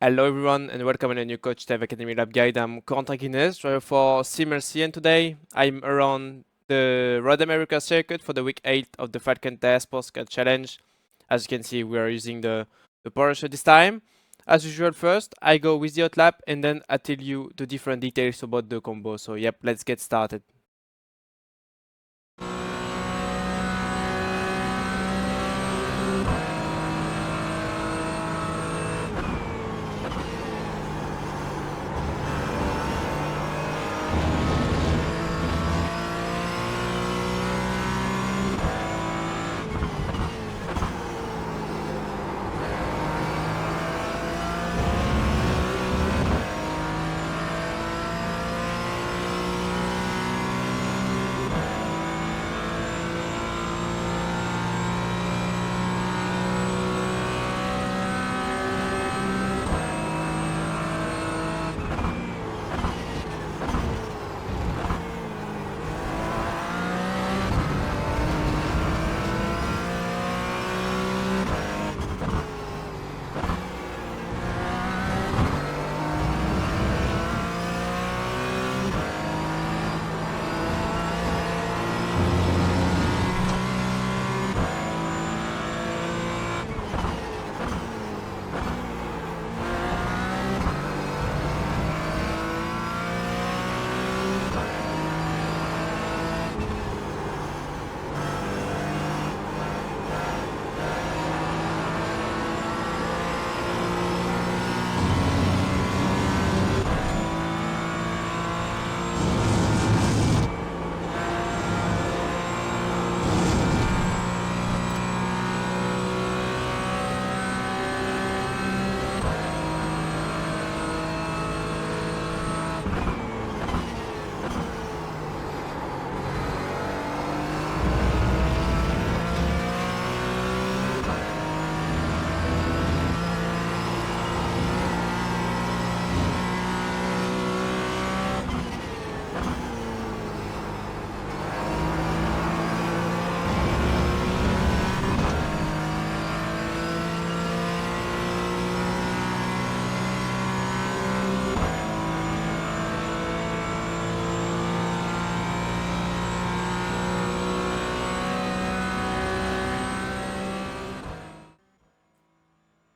Hello everyone and welcome to a new Coach Dev Academy Lab Guide. I'm Corentin Guinez, driver for SimLC, and today I'm around the Road America circuit for the week 8 of the Falcon Test Postcard Challenge. As you can see, we are using the Porsche this time. As usual, first I go with the hot lap and then I tell you the different details about the combo. So yep, let's get started.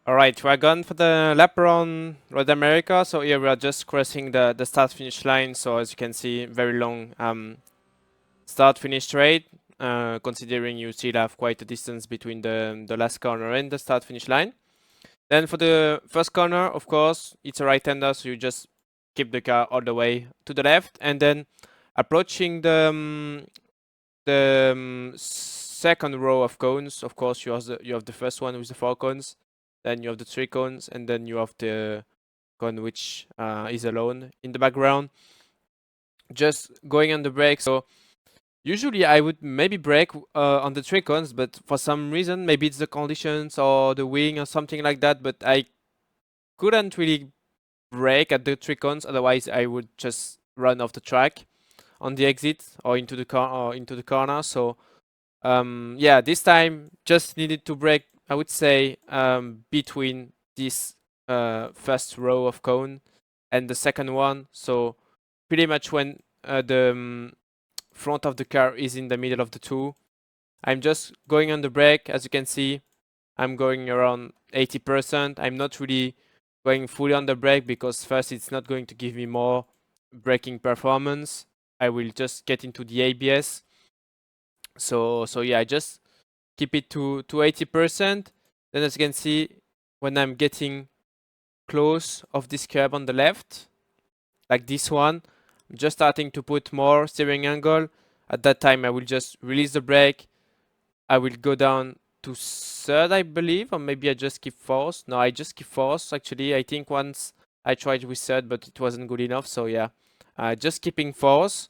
Alright, we're gone for the lap around Road America. So here we are just crossing the start finish line. So as you can see, very long start finish straight, considering you still have quite a distance between the last corner and the start finish line. Then for the first corner, of course, it's a right-hander, so you just keep the car all the way to the left, and then approaching the second row of cones. Of course, you have the first one with the 4 cones, then you have the 3 cones, and then you have the cone which is alone in the background. Just going on the brake. So usually I would maybe brake on the 3 cones, but for some reason, maybe it's the conditions or the wing or something like that, but I couldn't really brake at the 3 cones, otherwise I would just run off the track on the exit or into the corner. So yeah, this time just needed to brake, I would say, between this first row of cone and the second one. So pretty much when the front of the car is in the middle of the two, I'm just going on the brake. As you can see, I'm going around 80%. I'm not really going fully on the brake because first it's not going to give me more braking performance. I will just get into the ABS. So yeah, I just keep it to 80%. Then as you can see, when I'm getting close of this curb on the left, like this one, I'm just starting to put more steering angle. At that time, I will just release the brake. I will go down to third, I believe, or maybe I just keep fourth. No, I just keep fourth. Actually, I think once I tried with third, but it wasn't good enough. So yeah, just keeping fourth.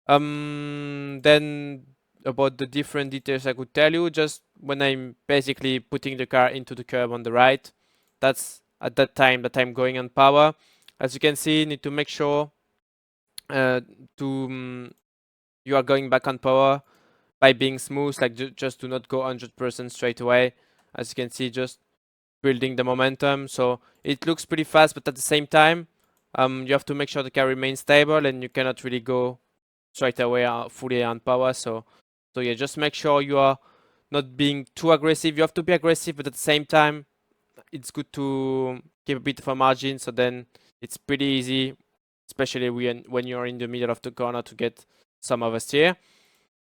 Then about the different details I could tell you, just when I'm basically putting the car into the curb on the right, that's at that time that I'm going on power. As you can see, need to make sure you are going back on power by being smooth, like just do not go 100% straight away. As you can see, just building the momentum. So it looks pretty fast, but at the same time, you have to make sure the car remains stable, and you cannot really go straight away fully on power. So yeah, just make sure you are not being too aggressive. You have to be aggressive, but at the same time, it's good to keep a bit of a margin. So then it's pretty easy, especially when you're in the middle of the corner, to get some of a steer.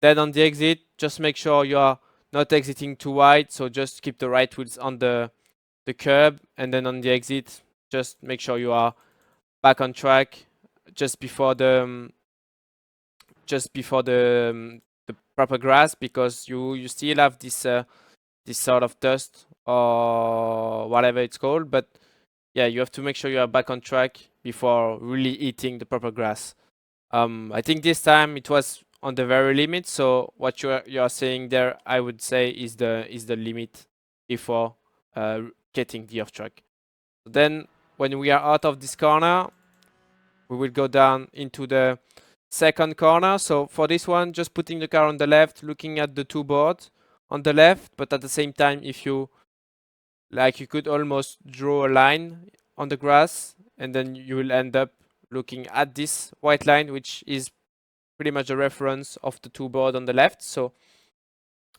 Then on the exit, just make sure you are not exiting too wide. So just keep the right wheels on the curb, and then on the exit, just make sure you are back on track just before the proper grass, because you still have this sort of dust or whatever it's called. But yeah, you have to make sure you are back on track before really eating the proper grass. I think this time it was on the very limit. So what you are saying there, I would say, is the limit before getting the off track. Then when we are out of this corner, we will go down into the second corner. So for this one, just putting the car on the left, looking at the two boards on the left, but at the same time, if you like, you could almost draw a line on the grass, and then you will end up looking at this white line, which is pretty much a reference of the two board on the left. So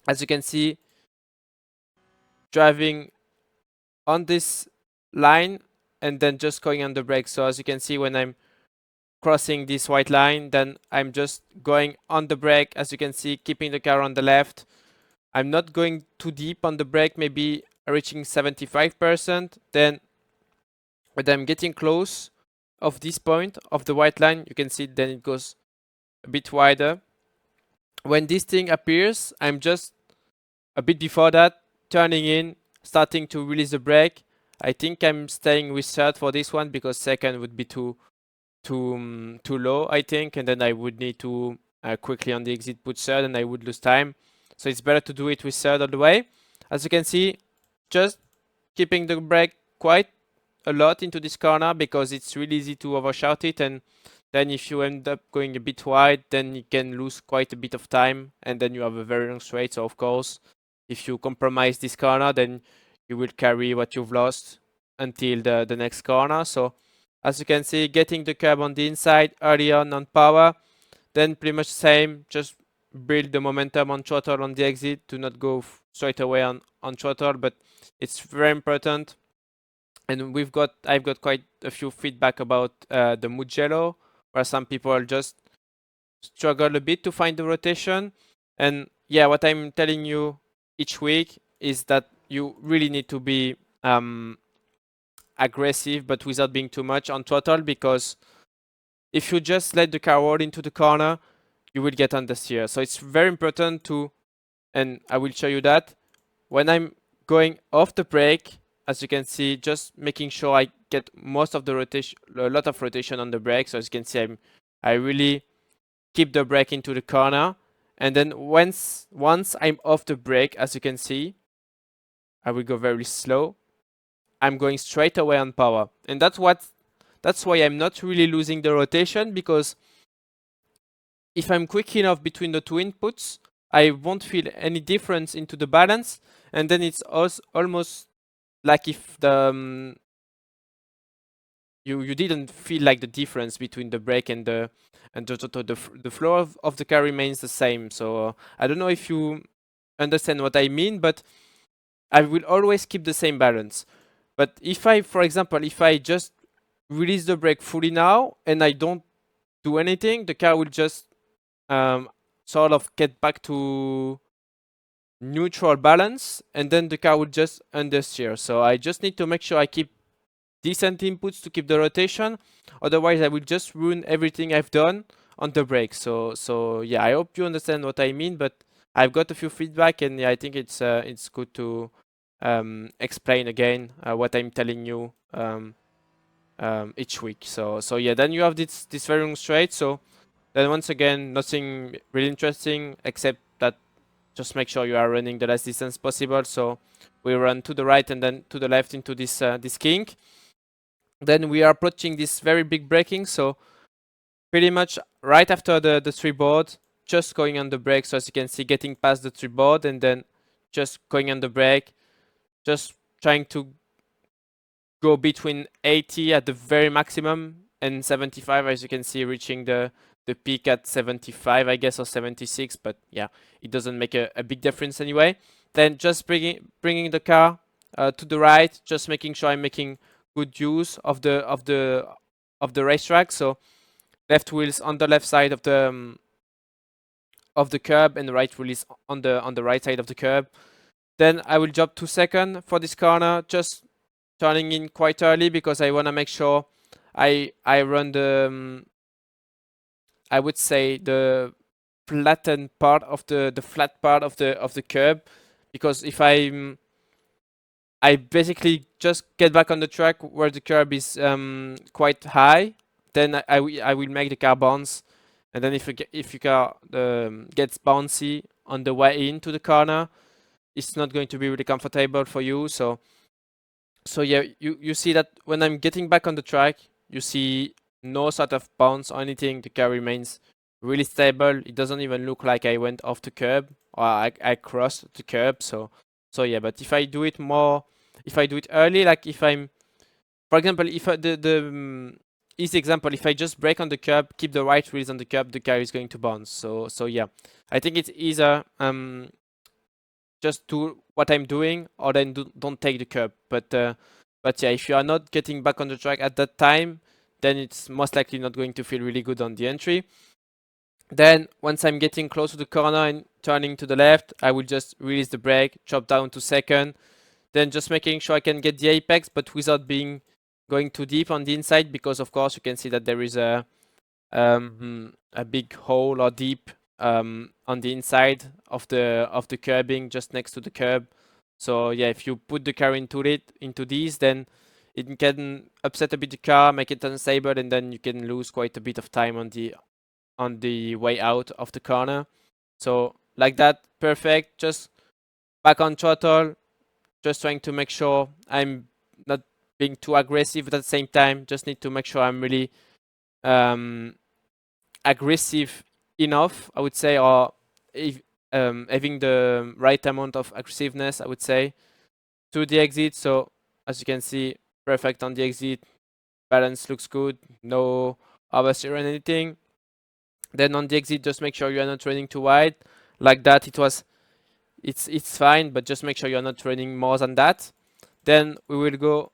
as you can see, driving on this line and then just going on the brake. So as you can see, when I'm crossing this white line, then I'm just going on the brake, as you can see, keeping the car on the left. I'm not going too deep on the brake, maybe reaching 75%. Then when I'm getting close of this point of the white line, you can see then it goes a bit wider. When this thing appears, I'm just a bit before that, turning in, starting to release the brake. I think I'm staying with third for this one, because second would be too low, I think, and then I would need to quickly on the exit put third, and I would lose time. So it's better to do it with third all the way. As you can see, just keeping the brake quite a lot into this corner, because it's really easy to overshoot it, and then if you end up going a bit wide, then you can lose quite a bit of time, and then you have a very long straight. So of course, if you compromise this corner, then you will carry what you've lost until the next corner. So as you can see, getting the curb on the inside early on power, then pretty much the same, just build the momentum on throttle on the exit, to not go straight away on throttle. But it's very important. And I've got quite a few feedback about the Mugello, where some people just struggle a bit to find the rotation. And yeah, what I'm telling you each week is that you really need to be aggressive, but without being too much on throttle, because if you just let the car roll into the corner, you will get understeer. So it's very important to, and I will show you that, when I'm going off the brake, as you can see, just making sure I get most of the rotation, a lot of rotation on the brake. So as you can see, I really keep the brake into the corner. And then once I'm off the brake, as you can see, I will go very slow. I'm going straight away on power. And that's why I'm not really losing the rotation, because if I'm quick enough between the two inputs, I won't feel any difference into the balance. And then it's also almost like if you didn't feel like the difference between the brake and the flow of the car remains the same. So I don't know if you understand what I mean, but I will always keep the same balance. But if I, for example, if I just release the brake fully now and I don't do anything, the car will just sort of get back to neutral balance, and then the car will just understeer. So I just need to make sure I keep decent inputs to keep the rotation. Otherwise, I will just ruin everything I've done on the brake. So yeah, I hope you understand what I mean. But I've got a few feedback, and yeah, I think it's good to explain again what I'm telling you each week. So yeah, then you have this very long straight. So then once again, nothing really interesting, except that just make sure you are running the less distance possible. So we run to the right and then to the left into this kink. Then we are approaching this very big braking. So pretty much right after the three board, just going on the brake. So as you can see, getting past the three board and then just going on the brake, just trying to go between 80 at the very maximum and 75, as you can see, reaching the peak at 75, I guess, or 76. But yeah, it doesn't make a big difference anyway. Then just bringing the car to the right, just making sure I'm making good use of the racetrack. So left wheels on the left side of the curb, and the right wheel is on the right side of the curb. Then I will jump to second for this corner, just turning in quite early because I want to make sure I run the I would say the flattened part of the flat part of the curb, because if I basically just get back on the track where the curb is quite high, then I will make the car bounce, and then if your car gets bouncy on the way into the corner, it's not going to be really comfortable for you. So yeah, you see that when I'm getting back on the track, you see no sort of bounce or anything. The car remains really stable. It doesn't even look like I went off the curb or I crossed the curb. So yeah, but if I do it early, like if I'm, for example, if the easy example, if I just brake on the curb, keep the right wheels on the curb, the car is going to bounce. So yeah, I think it's either just do what I'm doing, or then don't take the curb. But yeah, if you are not getting back on the track at that time, then it's most likely not going to feel really good on the entry. Then once I'm getting close to the corner and turning to the left, I will just release the brake, drop down to second, then just making sure I can get the apex, but without going too deep on the inside, because of course you can see that there is a big hole or deep on the inside of the curbing just next to the curb. So yeah, if you put the car into these, then it can upset a bit the car, make it unstable, and then you can lose quite a bit of time on the way out of the corner. So like that, perfect. Just back on throttle, just trying to make sure I'm not being too aggressive at the same time. Just need to make sure I'm really aggressive enough, I would say, or if, having the right amount of aggressiveness, I would say, to the exit. So as you can see, perfect on the exit, balance looks good, no oversteer or anything. Then on the exit, just make sure you are not running too wide. Like that, it's fine, but just make sure you're not running more than that. Then we will go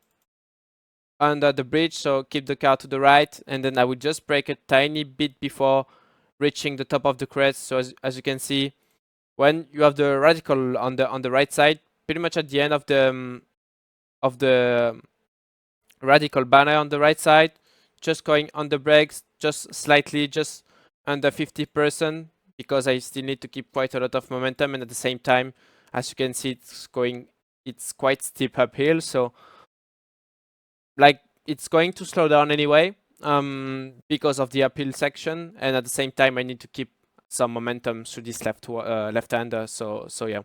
under the bridge, so keep the car to the right, and then I will just brake a tiny bit before reaching the top of the crest. So as you can see, when you have the radical on the right side, pretty much at the end of the radical banner on the right side, just going on the brakes, just slightly, just under 50%, because I still need to keep quite a lot of momentum, and at the same time, as you can see, it's quite steep uphill, so like it's going to slow down anyway, because of the uphill section, and at the same time I need to keep some momentum through this left-hander. So yeah,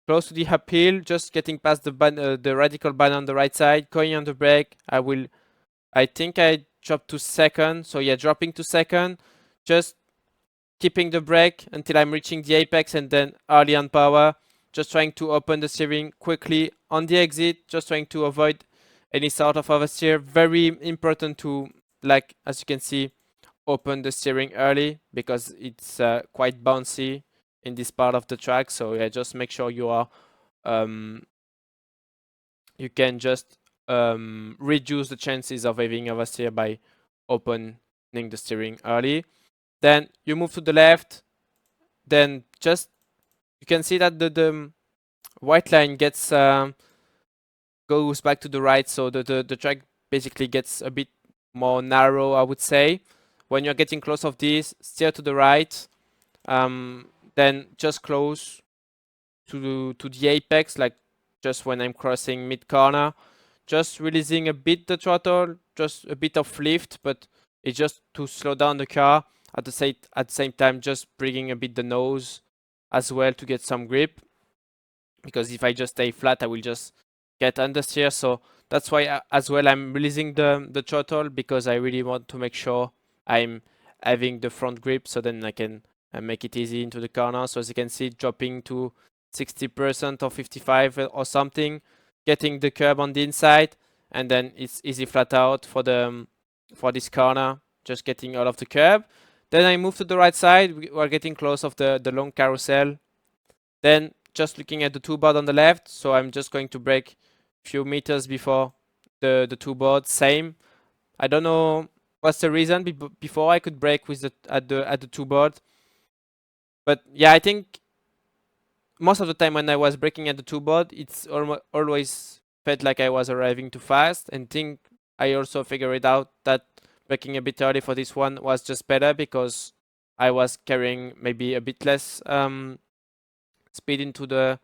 close to the uphill, just getting past the radical banner on the right side, going on the brake. I think I dropped to second. So yeah, dropping to second, just keeping the brake until I'm reaching the apex, and then early on power, just trying to open the steering quickly on the exit, just trying to avoid any sort of oversteer. Very important to, like, as you can see, open the steering early, because it's quite bouncy in this part of the track. So yeah, just make sure you are you can just reduce the chances of having oversteer by opening the steering early. Then you move to the left, then just you can see that the white line gets goes back to the right, so the track basically gets a bit more narrow, I would say. When you're getting close of this, steer to the right, then just close to the apex, like just when I'm crossing mid corner, just releasing a bit the throttle, just a bit of lift, but it's just to slow down the car. At the same time, just bringing a bit the nose as well to get some grip, because if I just stay flat, I will just get understeer. So that's why as well I'm releasing the throttle, because I really want to make sure I'm having the front grip, so then I can make it easy into the corner. So as you can see, dropping to 60% or 55 or something. getting the curb on the inside, and then it's easy flat out for the for this corner, just getting out of the curb. Then I move to the right side. We are getting close of the long carousel. Then just looking at the two board on the left, so I'm just going to brake a few meters before the two boards. Same. I don't know what's the reason. Before I could brake with the at the two board, but yeah, I think most of the time when I was braking at the two board, it's always felt like I was arriving too fast. And think I also figured out that braking a bit early for this one was just better because I was carrying maybe a bit less speed into the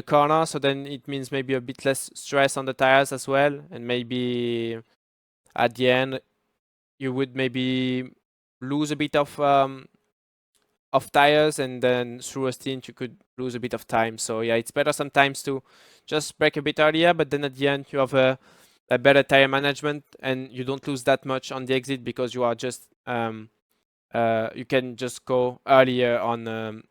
corner, so then it means maybe a bit less stress on the tires as well, and maybe at the end you would maybe lose a bit of tires, and then through a stint you could lose a bit of time. So yeah, it's better sometimes to just brake a bit earlier, but then at the end you have a better tire management and you don't lose that much on the exit because you are just you can just go earlier on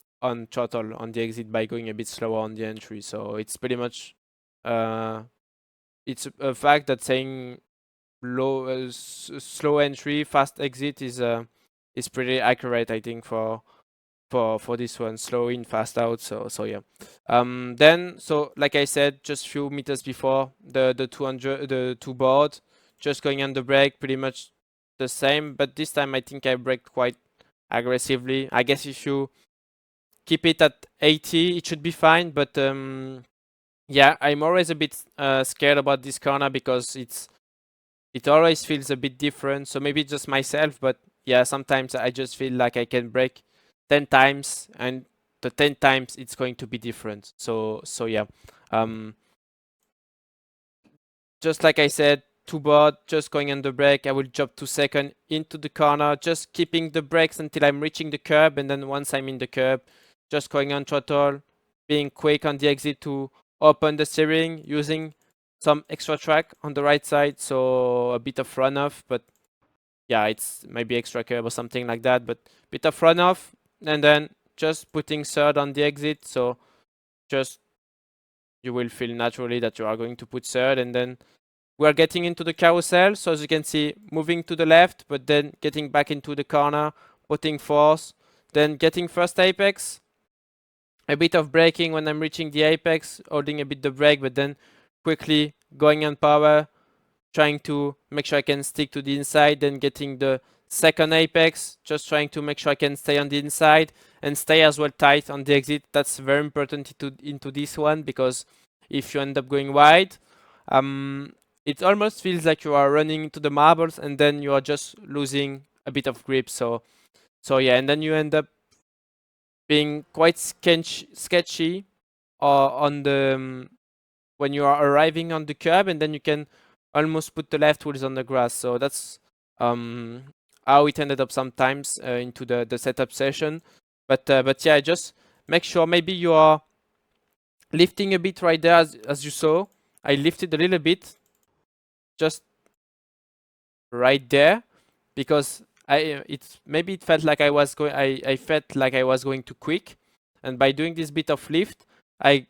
throttle on the exit by going a bit slower on the entry. So it's pretty much it's a fact that saying slow entry, fast exit is pretty accurate, I think, for this one, slow in, fast out. So yeah. Then so like I said, just few meters before the 200 the two board, just going on the brake, pretty much the same, but this time I think I braked quite aggressively. I guess if you keep it at 80, it should be fine. But yeah, I'm always a bit scared about this corner because it always feels a bit different. So maybe just myself, but yeah, sometimes I just feel like I can brake 10 times and the 10 times it's going to be different. So yeah. Just like I said, two board, just going on the brake. I will jump 2 seconds into the corner, just keeping the brakes until I'm reaching the curb, and then once I'm in the curb, just going on throttle, being quick on the exit to open the steering, using some extra track on the right side, so a bit of runoff, but yeah, it's maybe extra curb or something like that, but bit of runoff, and then just putting third on the exit, so just you will feel naturally that you are going to put third, and then we are getting into the carousel, so as you can see, moving to the left, but then getting back into the corner, putting fourth, then getting first apex, a bit of braking when I'm reaching the apex, holding a bit the brake, but then quickly going on power, trying to make sure I can stick to the inside, then getting the second apex, just trying to make sure I can stay on the inside and stay as well tight on the exit. That's very important into this one, because if you end up going wide, it almost feels like you are running into the marbles and then you are just losing a bit of grip. So yeah, and then you end up being quite sketchy on the when you are arriving on the curb, and then you can almost put the left wheels on the grass. So that's how it ended up sometimes into the setup session. But yeah, just make sure maybe you are lifting a bit right there, as you saw. I lifted a little bit, just right there, because it felt like I felt like I was going too quick, and by doing this bit of lift, I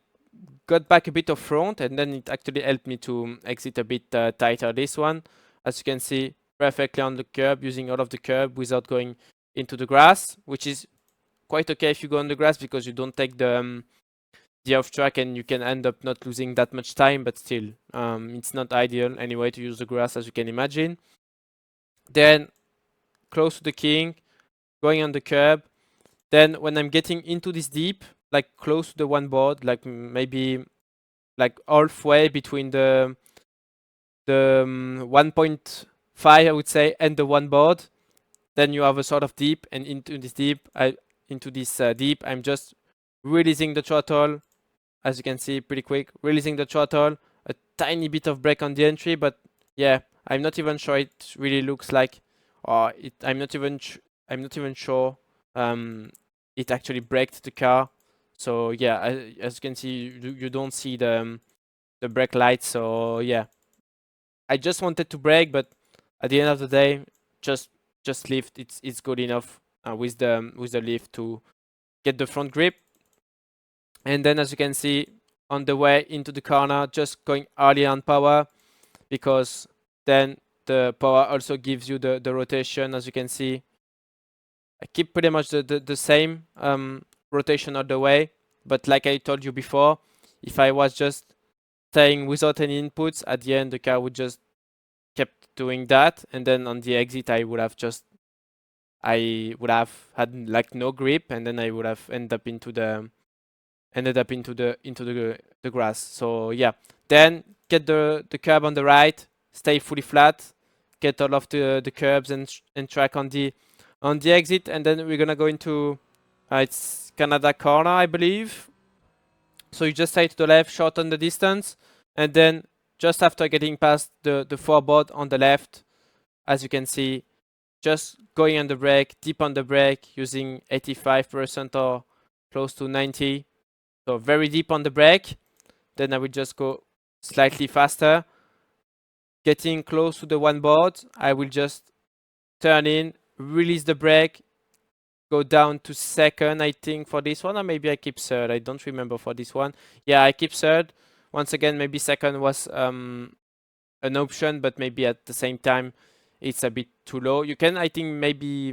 got back a bit of front, and then it actually helped me to exit a bit tighter. This one, as you can see, perfectly on the curb, using all of the curb without going into the grass, which is quite okay if you go on the grass because you don't take the off track and you can end up not losing that much time, but still, it's not ideal anyway to use the grass, as you can imagine. Then close to the king, going on the curb. Then when I'm getting into this deep, like close to the one board, like maybe like halfway between the 1.5, I would say, and the one board, then you have a sort of deep, and into this deep, I'm just releasing the throttle, as you can see, pretty quick, releasing the throttle, a tiny bit of brake on the entry, but yeah, I'm not even sure it really looks like, or I'm not even sure it actually braked the car. So yeah, as you can see, you don't see the brake lights. So yeah, I just wanted to brake, but at the end of the day, just lift. It's good enough with the lift to get the front grip. And then, as you can see, on the way into the corner, just going early on power, because then the power also gives you the rotation. As you can see, I keep pretty much the same rotation all the way, but like I told you before, if I was just staying without any inputs, at the end the car would just kept doing that, and then on the exit I would have had like no grip, and then I would have ended up into the grass. So yeah, then get the curb on the right, stay fully flat, get all of the curbs and track on the exit, and then we're gonna go into it's Canada corner, I believe. So you just stay to the left, shorten the distance, and then just after getting past the floorboard on the left, as you can see, just going on the brake, deep on the brake, using 85% or close to 90. So very deep on the brake. Then I will just go slightly faster. Getting close to the one board, I will just turn in, release the brake, go down to second, I think, for this one, or maybe I keep third. I don't remember for this one. Yeah, I keep third. Once again, maybe second was an option, but maybe at the same time it's a bit too low. You can, I think, maybe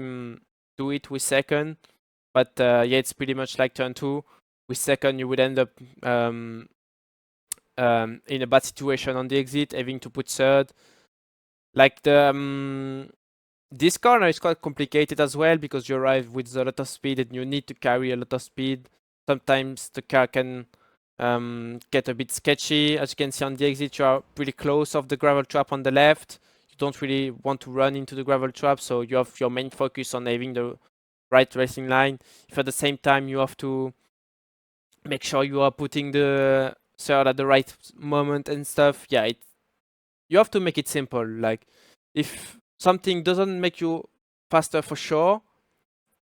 do it with second, but yeah, it's pretty much like turn two. With second, you would end up in a bad situation on the exit, having to put third. Like this corner is quite complicated as well, because you arrive with a lot of speed and you need to carry a lot of speed. Sometimes the car can get a bit sketchy. As you can see on the exit, you are pretty close of the gravel trap on the left. You don't really want to run into the gravel trap, so you have your main focus on having the right racing line. If at the same time you have to make sure you are putting the third at the right moment and stuff, yeah, you have to make it simple. Like, if something doesn't make you faster for sure,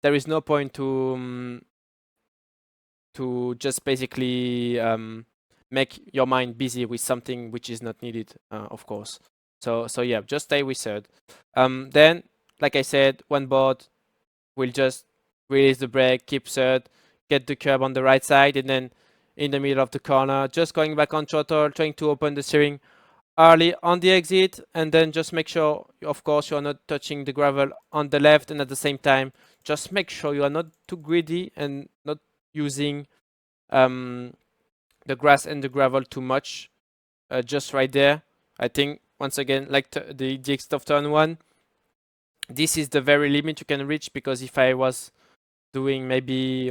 there is no point to just basically make your mind busy with something which is not needed, of course. So yeah, just stay with third. Then, like I said, one board will just release the brake, keep third, get the curb on the right side, and then in the middle of the corner, just going back on throttle, trying to open the steering early on the exit, and then just make sure, of course, you are not touching the gravel on the left, and at the same time, just make sure you are not too greedy and not using the grass and the gravel too much, just right there. I think, once again, like the exit of turn one, this is the very limit you can reach, because if I was doing maybe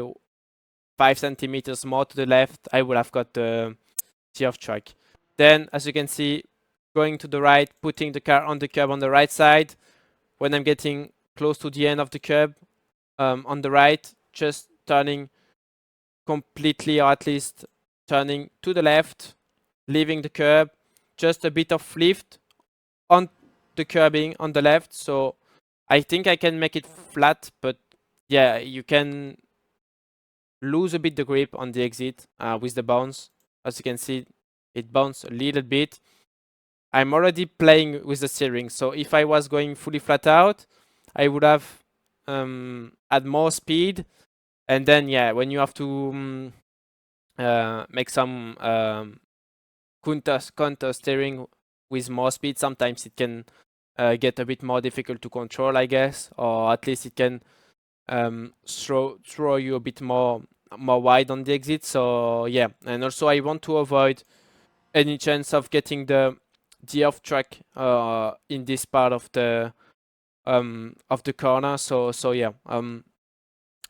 5 centimeters more to the left, I would have got the off track. Then, as you can see, going to the right, putting the car on the curb on the right side. When I'm getting close to the end of the curb, on the right, just turning completely, or at least turning to the left, leaving the curb, just a bit of lift on the curbing on the left. So I think I can make it flat, but yeah, you can lose a bit the grip on the exit with the bounce. As you can see, it bounced a little bit. I'm already playing with the steering, so if I was going fully flat out, I would have had more speed. And then, yeah, when you have to make some counter steering with more speed, sometimes it can get a bit more difficult to control, I guess, or at least it can throw you a bit more wide on the exit. So yeah, and also I want to avoid any chance of getting the off track in this part of the corner. So yeah,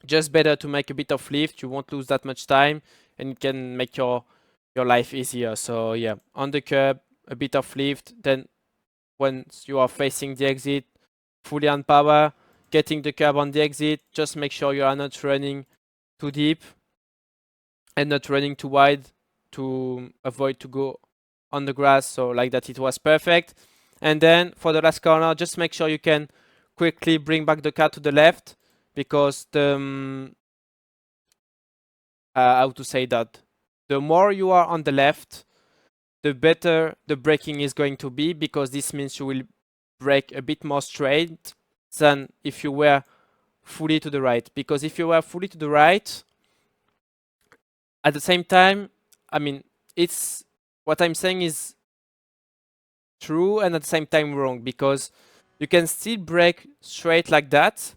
just better to make a bit of lift. You won't lose that much time, and it can make your life easier. So yeah, on the curb, a bit of lift. Then once you are facing the exit, fully on power, getting the curb on the exit. Just make sure you are not running too deep and not running too wide to avoid to go on the grass. So like that, it was perfect. And then for the last corner, just make sure you can quickly bring back the car to the left, because the how to say that, the more you are on the left, the better the braking is going to be, because this means you will brake a bit more straight than if you were fully to the right. Because if you were fully to the right, at the same time, I mean, it's what I'm saying is true and at the same time wrong, because you can still brake straight like that,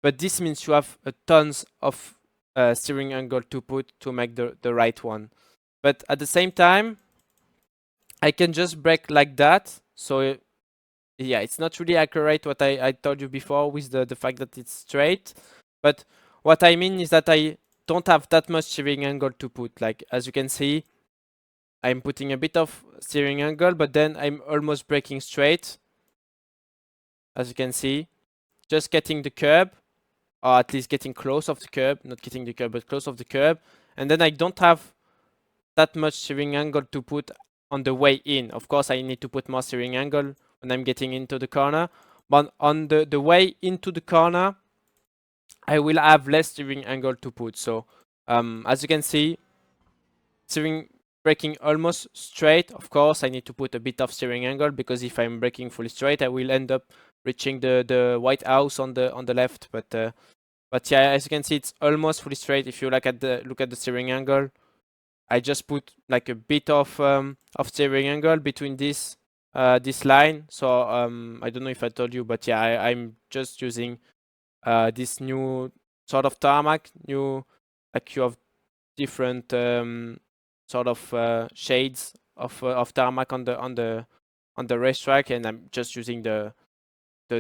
but this means you have a tons of steering angle to put to make the right one. But at the same time, I can just brake like that. So yeah, it's not really accurate what I told you before with the fact that it's straight. But what I mean is that I don't have that much steering angle to put. Like, as you can see, I'm putting a bit of steering angle, but then I'm almost braking straight. As you can see, just getting the curb, or at least getting close of the curb, not getting the curb, but close of the curb. And then I don't have that much steering angle to put on the way in. Of course, I need to put more steering angle when I'm getting into the corner. But on the way into the corner, I will have less steering angle to put. So as you can see, steering braking almost straight. Of course, I need to put a bit of steering angle, because if I'm braking fully straight, I will end up reaching the White House on the left. But yeah, as you can see, it's almost fully straight. If you look at the steering angle, I just put like a bit of steering angle between this line. So I don't know if I told you, but yeah, I'm just using this new sort of tarmac. Like you have different sort of shades of tarmac on the racetrack, and I'm just using the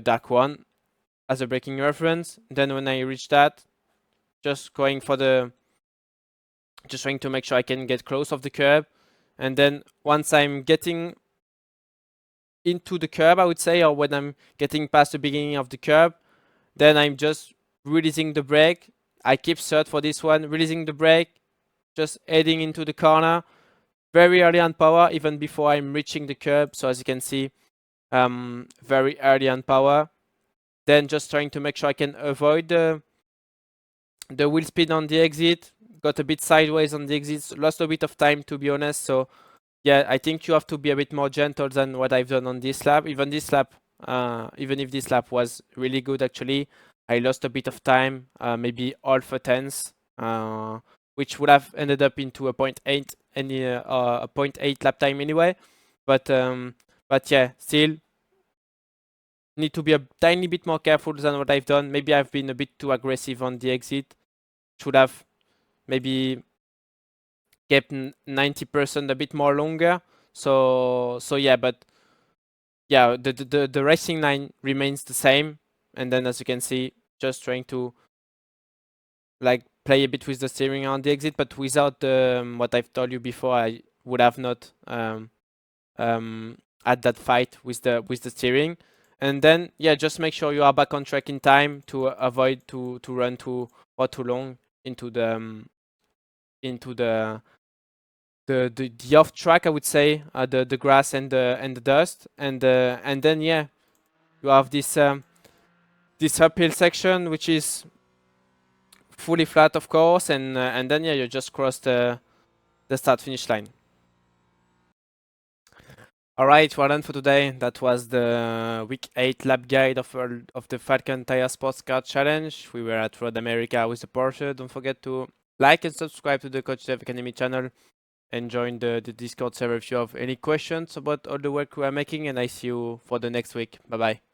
dark one as a braking reference. Then when I reach that, just going for just trying to make sure I can get close of the curb. And then once I'm getting into the curb, I would say, or when I'm getting past the beginning of the curb, then I'm just releasing the brake. I keep third for this one, releasing the brake, just heading into the corner, very early on power, even before I'm reaching the curb. So as you can see, very early on power. Then just trying to make sure I can avoid the wheel spin on the exit. Got a bit sideways on the exit, lost a bit of time, to be honest. So yeah, I think you have to be a bit more gentle than what I've done on this lap. Even if this lap was really good, actually, I lost a bit of time, maybe half a tenth, which would have ended up into a 0.8 a 0.8 lap time anyway. But yeah, still need to be a tiny bit more careful than what I've done. Maybe I've been a bit too aggressive on the exit. Should have maybe kept 90% a bit more longer. So yeah, but yeah, the racing line remains the same. And then as you can see, just trying to like play a bit with the steering on the exit, but without what I've told you before, I would have not had that fight with the steering. And then yeah, just make sure you are back on track in time to avoid to run too long into the off track, I would say, the grass and the dust. And then yeah, you have this uphill section, which is fully flat, of course, and then yeah, you just cross the start finish line. All right, well done for today. That was the week 8 lap guide of the Falcon Tire Sports Car Challenge. We were at Road America with the Porsche. Don't forget to like and subscribe to the Coach Dev Academy channel and join the Discord server if you have any questions about all the work we are making. And I see you for the next week. Bye bye.